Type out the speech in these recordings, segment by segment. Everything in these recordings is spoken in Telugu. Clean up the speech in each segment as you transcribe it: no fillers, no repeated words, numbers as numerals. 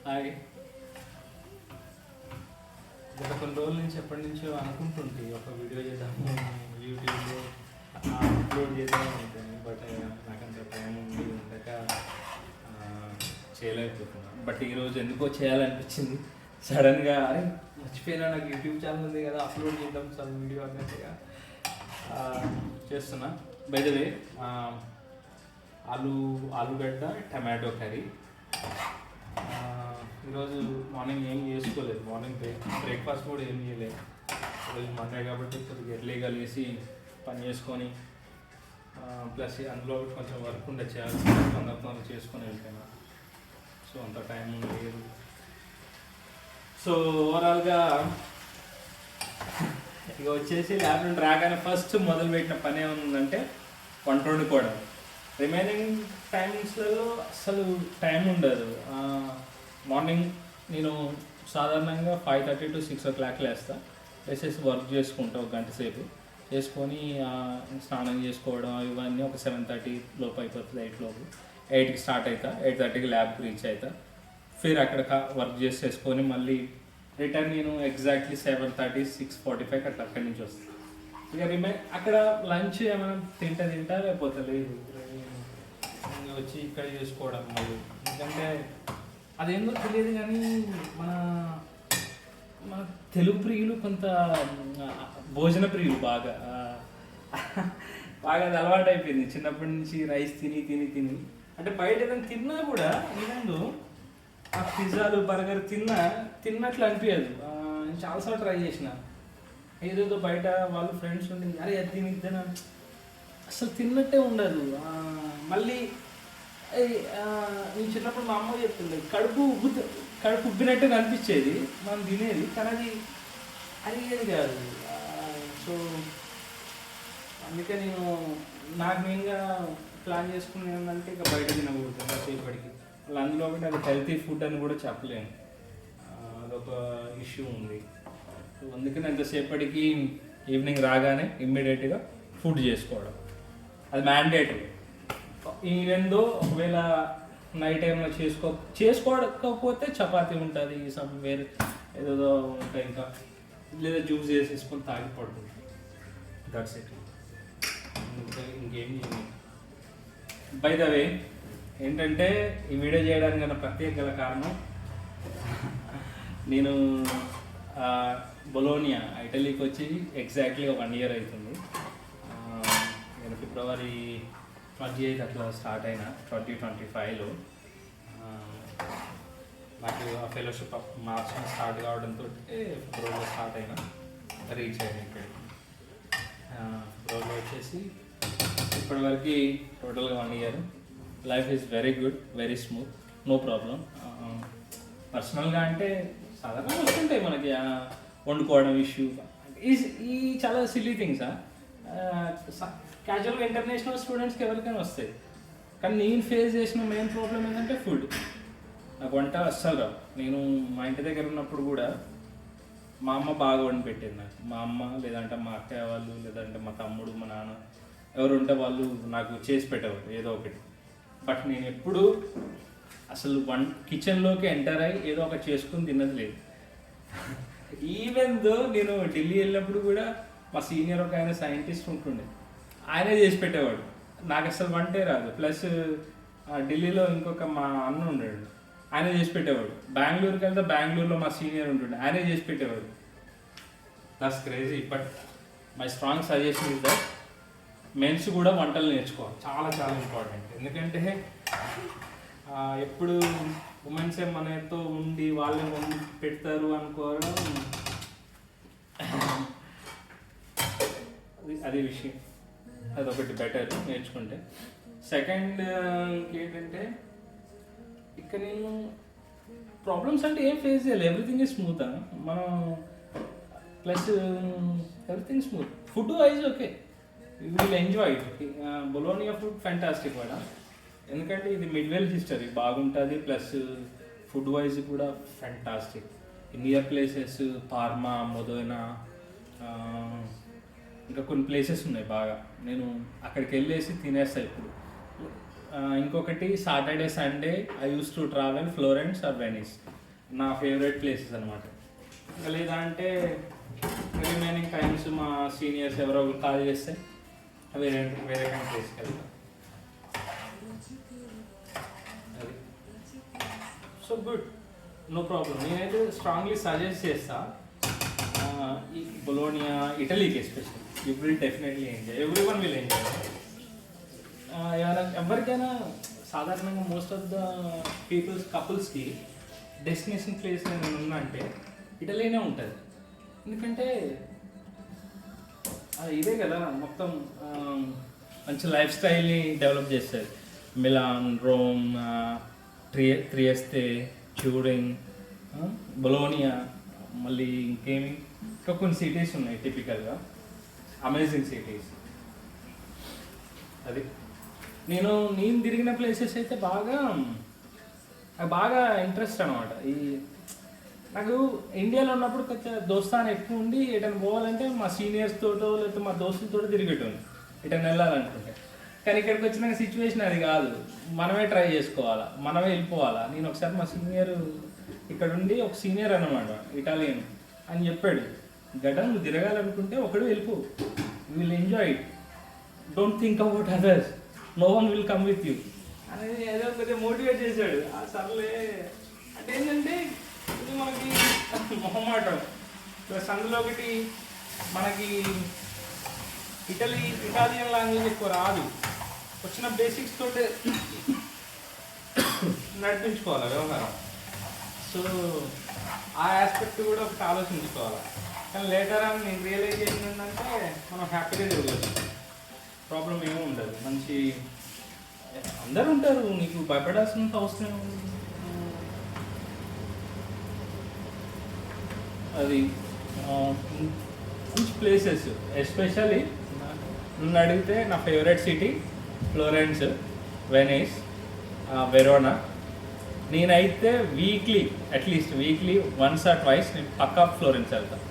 హాయ్. గత కొన్ని రోజుల నుంచి ఎప్పటి నుంచో అనుకుంటుంటే ఒక వీడియో చేద్దాము యూట్యూబ్లో అప్లోడ్ చేద్దాము అనుకుంటాను. బట్ నాకంత టైం ఉండక చేయలేకపోతున్నాను. బట్ ఈరోజు ఎందుకో చేయాలనిపించింది. సడన్గా అరే మర్చిపోయినా, నాకు యూట్యూబ్ ఛానల్ ఉంది కదా, అప్లోడ్ చేద్దాం సార్ వీడియో అన్నట్టుగా చేస్తున్నా. బై ద వే ఆలుగడ్డ టమాటో కర్రీ. ఈరోజు మార్నింగ్ ఏం చేసుకోలేదు, మార్నింగ్ బ్రేక్ఫాస్ట్ కూడా ఏం చేయలేదు. ఈరోజు మండే కాబట్టి కొద్దిగా ఎర్లీగా లేసి పని చేసుకొని ప్లస్ అందులో కొంచెం వర్క్ ఉండే చేయాలి, తొందర చేసుకొని వెళ్తాను. సో అంత టైం లేదు. సో ఓవరాల్గా ఇక వచ్చేసి ల్యాబ్ నుండి రాగానే ఫస్ట్ మొదలుపెట్టిన పని ఏముందంటే వంట వండుకోవడం. రిమైనింగ్ టైమ్స్లలో అసలు టైం ఉండదు. మార్నింగ్ నేను సాధారణంగా 5:30 to 6 o'clock లేస్తాను. లేసేసి వర్క్ చేసుకుంటా ఒక గంట సేపు చేసుకొని స్నానం చేసుకోవడం ఇవన్నీ ఒక 7:30 లోపు అయిపోతుంది. 8 లోపు 8కి స్టార్ట్ అవుతా, 8:30కి ల్యాబ్కి రీచ్ అవుతా. ఫిర్ అక్కడ వర్క్ చేసేసుకొని మళ్ళీ రిటర్న్ నేను ఎగ్జాక్ట్లీ 7:30, 6:45 అట్లా అక్కడి నుంచి వస్తాను. ఇక అక్కడ లంచ్ ఏమైనా తింటా లేకపోతే లేదు, వచ్చి ఇక్కడ చేసుకోవడం మళ్ళీ. ఎందుకంటే అదేందో తెలియదు కానీ మన మన తెలుగు ప్రియులు కొంత భోజన ప్రియులు బాగా బాగా అది అలవాటు అయిపోయింది చిన్నప్పటి నుంచి. రైస్ తిని అంటే బయట ఏదైనా తిన్నా కూడా ఈవెందో ఆ పిజ్జాలు బర్గర్ తిన్నట్లు అనిపించదు. నేను చాలాసార్లు ట్రై చేసిన, ఏదేదో బయట వాళ్ళు ఫ్రెండ్స్ ఉండి అరే అది తినిద్దాను, అసలు తిన్నట్టే ఉండదు. మళ్ళీ నేను చిన్నప్పుడు మా అమ్మ చెప్తుండే కడుపు ఉబ్బినట్టే అనిపించేది మనం తినేది, కానీ అది అడిగేది కాదు. సో అందుకే నాకు మెయిన్గా ప్లాన్ చేసుకునేది ఏంటంటే ఇక బయట తినకూడదు కాసేపటికి. అలా అందులో ఒకటి అది హెల్తీ ఫుడ్ అని కూడా చెప్పలేను, అదొక ఇష్యూ ఉంది. సో అందుకని ఎంతసేపటికి ఈవినింగ్ రాగానే ఇమ్మీడియట్గా ఫుడ్ చేసుకోవడం అది మ్యాండేటరీ. ఈవెందో ఒకవేళ నైట్ టైంలో చేసుకోకపోతే చపాతీ ఉంటుంది, సమ్ వేరే ఏదో ఉంటాయి, ఇంకా లేదా జ్యూస్ చేసేసుకొని తాగి పడుతుంది. దట్స్ ఇట్, ఇంకేం చేయలేదు. బై ద వే ఏంటంటే ఈ వీడియో చేయడానికి గల ప్రత్యేక గల కారణం, నేను బొలోనియా ఇటలీకి వచ్చి ఎగ్జాక్ట్లీ 1 year అవుతుంది. నేను February 28 అట్లా స్టార్ట్ అయినా 2025లో. నాకు ఆ ఫెలోషిప్ మార్చ్ స్టార్ట్ కావడంతో ఫిబ్రవరిలో స్టార్ట్ అయినా రీచ్ అయినా ఇక్కడికి. ఫిబ్రవరిలో వచ్చేసి ఇప్పటివరకు టోటల్గా 1 year. Life is very good, very smooth, no problem. పర్సనల్గా అంటే సాధారణంగా వస్తుంటాయి మనకి వండుకోవడం ఇష్యూ, ఈ చాలా సిల్లీ థింగ్స్. క్యాజువల్గా ఇంటర్నేషనల్ స్టూడెంట్స్కి ఎవరికైనా వస్తాయి, కానీ నేను ఫేస్ చేసిన మెయిన్ ప్రాబ్లం ఏంటంటే ఫుడ్. నాకు వంట అస్సలు రావు. నేను మా ఇంటి దగ్గర ఉన్నప్పుడు కూడా మా అమ్మ బాగా వండి పెట్టేది నాకు. మా అమ్మ లేదంటే మా అక్కయ్య వాళ్ళు లేదంటే మా తమ్ముడు మా నాన్న ఎవరు ఉంటే వాళ్ళు నాకు చేసి పెట్టేవారు ఏదో ఒకటి. బట్ నేను ఎప్పుడు అసలు కిచెన్లోకి ఎంటర్ అయ్యి ఏదో ఒకటి చేసుకుని తిన్నది లేదు. ఈవెన్ దో నేను ఢిల్లీ వెళ్ళినప్పుడు కూడా మా సీనియర్ ఒక ఆయన సైంటిస్ట్ ఉంటుండే, ఆయనే చేసి పెట్టేవాడు. నాకు అసలు వంటే రాదు. ప్లస్ ఢిల్లీలో ఇంకొక మా అన్న ఉండేవాడు, ఆయనే చేసి పెట్టేవాడు. బెంగళూరుకి వెళ్తే బెంగళూరులో మా సీనియర్ ఉంటుండే, ఆయనే చేసి పెట్టేవాడు. That's crazy. But my strong suggestion is that men's కూడా వంటలు నేర్చుకోవాలి, చాలా చాలా ఇంపార్టెంట్. ఎందుకంటే ఎప్పుడు ఉమెన్సే మనతో ఉండి వాళ్ళే వండి పెడతారు అనుకోవడం అది విషయం. అదొకటి బెటర్ నేర్చుకుంటే. సెకండ్ ఏంటంటే ఇక్కడ నేను ప్రాబ్లమ్స్ అంటే ఏం ఫేస్ చేయాలి, ఎవ్రీథింగ్ ఈజ్ స్మూత్. మనం plus everything smooth. Food wise okay, you will enjoy it. Bologna food fantastic కూడా, ఎందుకంటే ఇది మిడ్వెల్ హిస్టరీ బాగుంటుంది. ప్లస్ ఫుడ్ వైజ్ కూడా fantastic. Near places Parma, Modena, ఇంకా కొన్ని ప్లేసెస్ ఉన్నాయి బాగా. నేను అక్కడికి వెళ్ళేసి తినేస్తాను ఇప్పుడు. ఇంకొకటి Saturday Sunday I use to travel Florence or Venice. నా ఫేవరెట్ ప్లేసెస్ అనమాట. ఇంకా లేదా అంటే రిమైనింగ్ టైమ్స్ మా సీనియర్స్ ఎవరో ఒకరు కాల్ చేస్తే వేరే వేరే కంట్రీస్కి వెళ్తాం. అది సో గుడ్, నో ప్రాబ్లం. నేనైతే స్ట్రాంగ్లీ సజెస్ట్ చేస్తా ఈ బొలోనియా, ఇటలీకి especially. You will definitely enjoy, every one will enjoy. ఎవరికైనా సాధారణంగా మోస్ట్ ఆఫ్ ద కపుల్స్కి డెస్టినేషన్ ప్లేస్ నేను ఉన్నా అంటే ఇటలీనే ఉంటుంది. ఎందుకంటే ఇదే కదా మొత్తం మంచి లైఫ్ స్టైల్ని డెవలప్ చేస్తుంది. మిలాన్, రోమ్, ట్రియెస్తే, ట్యూరింగ్, బొలోనియా, మళ్ళీ ఇంకేమి ఇంకా కొన్ని సిటీస్ ఉన్నాయి టిపికల్గా అమేజింగ్ సిటీస్. అది నేను తిరిగిన ప్లేసెస్ అయితే బాగా ఇంట్రెస్ట్ అనమాట. నాకు ఇండియాలో ఉన్నప్పుడు కొంచెం దోస్తాను ఎక్కువ ఉండి ఎటైనా పోవాలంటే మా సీనియర్స్ తోటో లేకపోతే మా దోస్తులతో తిరిగేటోని ఎటైనా వెళ్ళాలనుకుంటే. కానీ ఇక్కడికి వచ్చిన సిచ్యువేషన్ అది కాదు, మనమే ట్రై చేసుకోవాలా, మనమే వెళ్ళిపోవాలా. నేను ఒకసారి మా సీనియర్ ఇక్కడ ఉండి, ఒక సీనియర్ అన్నమాట ఇటాలియన్ అని చెప్పాడు, గడ్డ నువ్వు తిరగాలనుకుంటే ఒకడు వెళ్ళిపో, you will enjoy it, don't think about others, no one will come with you అని ఏదో కొద్దిగా మోటివేట్ చేశాడు. సర్లే అంటే ఏంటంటే ఇది మనకి మొహమాటం ప్లస్ అందులో ఒకటి మనకి ఇటాలియన్ లాంగ్వేజ్ ఎక్కువ రాదు. వచ్చిన బేసిక్స్ తోటి నడిపించుకోవాలి వ్యవహారం. సో ఆ ఆస్పెక్ట్ కూడా ఒకటి ఆలోచించుకోవాలి. కానీ లేటర్ అని నేను రియలైజ్ చేసింది ఏంటంటే మనం హ్యాపీగా తిరగచ్చు, ప్రాబ్లం ఏమీ ఉండదు. మంచి అందరూ ఉంటారు, నీకు భయపడాల్సినంత అవసరం ఉంది. అది మంచి ప్లేసెస్. ఎస్పెషల్లీ నన్ను అడిగితే నా favourite city Florence, Venice, Verona. నేనైతే at least weekly once or twice నేను పక్కా ఫ్లోరెన్స్ వెళ్తాను.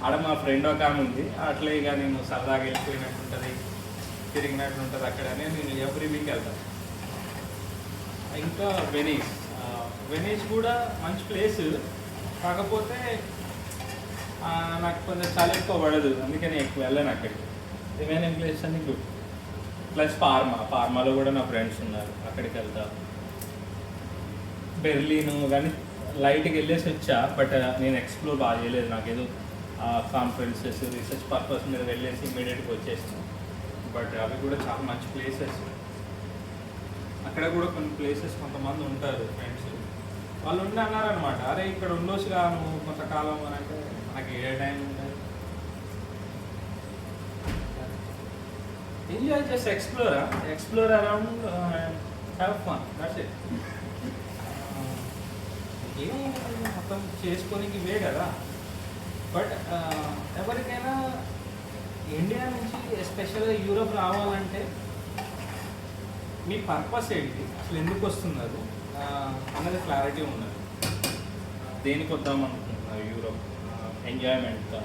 ఆడ మా ఫ్రెండ్ ఒక ఆమె ఉంది, అట్లే ఇక నేను సరదాగా వెళ్ళిపోయినట్టు ఉంటుంది, తిరిగినట్టు ఉంటుంది అక్కడనే నేను ఎవ్రీ వీక్ వెళ్తాను. ఇంకా వెనీస్ కూడా మంచి ప్లేస్, కాకపోతే నాకు కొంచెం చాలా ఎక్కువ పడదు, అందుకే నేను ఎక్కువ వెళ్ళాను అక్కడికి. రిమైనింగ్ ప్లేస్ అన్ని గుడ్. ప్లస్ పార్మాలో కూడా నా ఫ్రెండ్స్ ఉన్నారు, అక్కడికి వెళ్తా. బెర్లిన్ కానీ లైట్కి వెళ్ళేసి వచ్చా, బట్ నేను ఎక్స్ప్లోర్ బాగా చేయలేదు. నాకేదో కాన్ఫరెన్సెస్, రీసెర్చ్ పర్పస్ మీద వెళ్ళేసి ఇమీడియట్గా వచ్చేస్తాను. బట్ అవి కూడా చాలా మంచి ప్లేసెస్. అక్కడ కూడా కొన్ని ప్లేసెస్ కొంతమంది ఉంటారు ఫ్రెండ్స్, వాళ్ళు ఉండి అన్నారనమాట, అరే ఇక్కడ ఉండొచ్చుగా నువ్వు కొంతకాలం అని. అంటే మనకి ఏ టైం ఉంటుంది, enjoy just explore around, have fun, that's it. ఏముంటుంది మొత్తం చేసుకోనికి ఇవే కదా. బట్ ఎవరికైనా ఇండియా నుంచి ఎస్పెషల్గా యూరోప్ రావాలంటే మీ పర్పస్ ఏంటి, అసలు ఎందుకు వస్తున్నారు అన్నది క్లారిటీ ఉన్నది. దేనికి వద్దాం అనుకుంటున్నారు Europe? Enjoyment,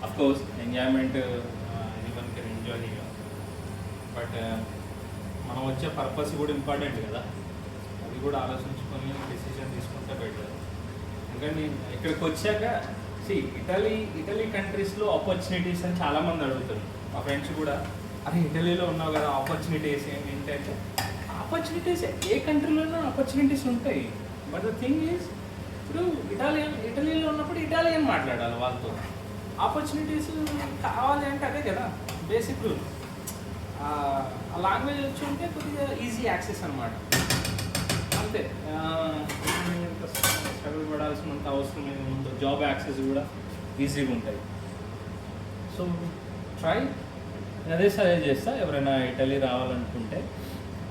of course enjoyment anyone can enjoy here, but మనం వచ్చే పర్పస్ కూడా ఇంపార్టెంట్ కదా. అది కూడా ఆలోచించుకొని డెసిషన్ తీసుకుంటే బెటర్. ఎందుకంటే ఇక్కడికి వచ్చాక ఇటలీ కంట్రీస్లో ఆపర్చునిటీస్ అని చాలామంది అడుగుతారు. మా ఫ్రెండ్స్ కూడా, అరే ఇటలీలో ఉన్నావు కదా, ఆపర్చునిటీస్ ఏంటంటే ఆపర్చునిటీస్ ఏ కంట్రీలోనూ ఆపర్చునిటీస్ ఉంటాయి. బట్ ద థింగ్ ఈజ్, ఇప్పుడు ఇటలీలో ఉన్నప్పుడు ఇటాలియన్ మాట్లాడాలి వాళ్ళతో. ఆపర్చునిటీస్ కావాలి అంటే అదే కదా బేసిక్ రూల్. ఆ లాంగ్వేజ్ వచ్చి ఉంటే కొద్దిగా ఈజీ యాక్సెస్ అనమాట, అంతే. స్ట్రగుల్ పడాల్సినంత అవసరం ఏముందో, జాబ్ యాక్సెస్ కూడా ఈజీగా ఉంటాయి. సో ట్రై, అదే సజెస్ట్ చేస్తా ఎవరైనా ఇటలీ రావాలనుకుంటే.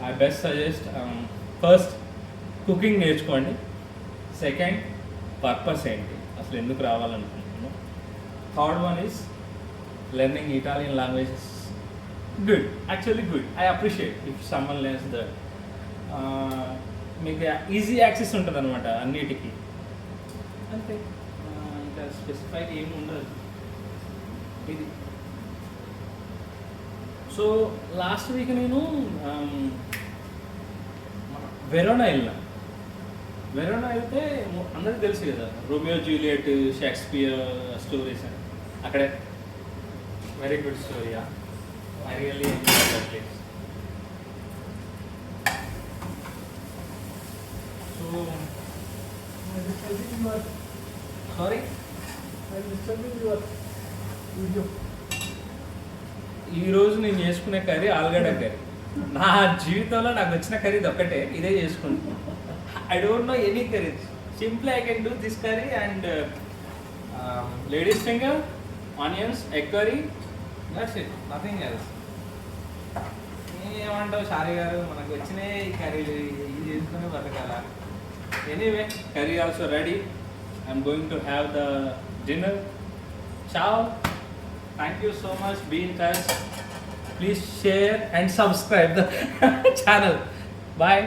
I best suggest, first cooking నేర్చుకోండి, సెకండ్ పర్పస్ ఏంటి, అసలు ఎందుకు రావాలనుకుంటున్నాను, third one is learning Italian languages. Good, actually good, I appreciate if someone learns that. మీకు ఈజీ యాక్సెస్ ఉంటుంది అనమాట అన్నిటికీ, అంతే. ఇంకా స్పెసిఫైగా ఏమి ఉండదు ఇది. సో లాస్ట్ వీక్ నేను వెరోనా వెళ్ళినా. వెరోనా అయితే అందరికి తెలుసు కదా, రోమియో జూలియట్, షేక్స్పియర్ స్టోరీస్ అని. అక్కడే very good story. I really enjoy that place. So sorry, ఈరోజు నేను చేసుకునే కర్రీ ఆలుగడ్డ కర్రీ. నా జీవితంలో నాకు వచ్చిన కర్రీ ఇది ఒక్కటే, ఇదే చేసుకుంటాను. I don't know any curry. Simply I can do this curry and ladies finger, onions, egg curry, that's it, nothing else. ఏమంటావు షారీ గారు, మనకు వచ్చినాయి ఈ కర్రీలు, ఇది చేసుకుని బతకాల. Anyway, curry also ready. I'm going to have the dinner. Ciao. Thank you so much. Be in touch. Please share and subscribe the channel. Bye.